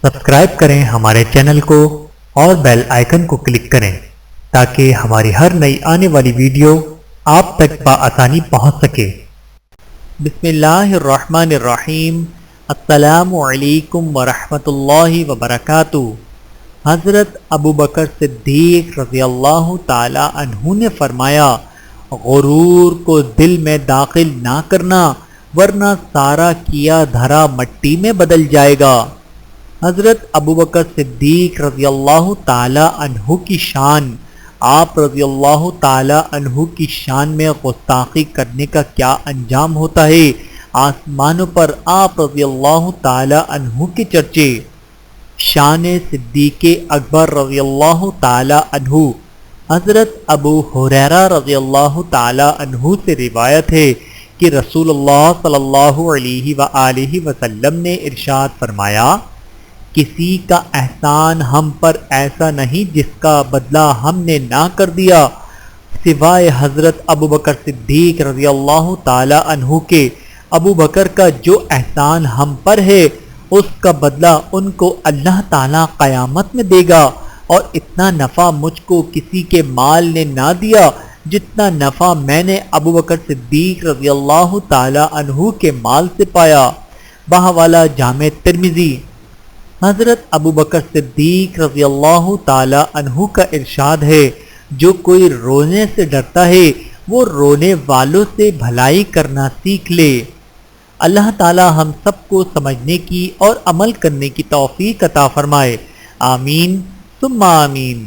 Subscribe کریں ہمارے channel کو اور بیل آئیکن کو کلک کریں تاکہ ہماری ہر نئی آنے والی ویڈیو آپ تک بآسانی پہنچ سکے۔ بسم اللہ الرحمن الرحیم۔ السلام علیکم ورحمۃ اللہ وبرکاتہ۔ حضرت ابوبکر صدیق رضی اللہ تعالی عنہ نے فرمایا، غرور کو دل میں داخل نہ کرنا ورنہ سارا کیا دھرا مٹی میں بدل جائے گا۔ حضرت ابوبکر صدیق رضی اللہ تعالی عنہ کی شان، آپ رضی اللہ تعالی عنہ کی شان میں گستاخی کرنے کا کیا انجام ہوتا ہے۔ آسمانوں پر آپ رضی اللہ تعالی عنہ کے چرچے۔ شان صدیق اکبر رضی اللہ تعالی عنہ۔ حضرت ابو ہریرہ رضی اللہ تعالی عنہ سے روایت ہے کہ رسول اللہ صلی اللہ علیہ وآلہ وسلم نے ارشاد فرمایا، کسی کا احسان ہم پر ایسا نہیں جس کا بدلہ ہم نے نہ کر دیا، سوائے حضرت ابوبکر صدیق رضی اللہ تعالی عنہ کے۔ ابو بکر کا جو احسان ہم پر ہے اس کا بدلہ ان کو اللہ تعالیٰ قیامت میں دے گا، اور اتنا نفع مجھ کو کسی کے مال نے نہ دیا جتنا نفع میں نے ابوبکر صدیق رضی اللہ تعالی عنہ کے مال سے پایا۔ بہوالا جامع ترمذی۔ حضرت ابوبکر صدیق رضی اللہ تعالی عنہ کا ارشاد ہے، جو کوئی رونے سے ڈرتا ہے وہ رونے والوں سے بھلائی کرنا سیکھ لے۔ اللہ تعالی ہم سب کو سمجھنے کی اور عمل کرنے کی توفیق عطا فرمائے۔ آمین ثم آمین۔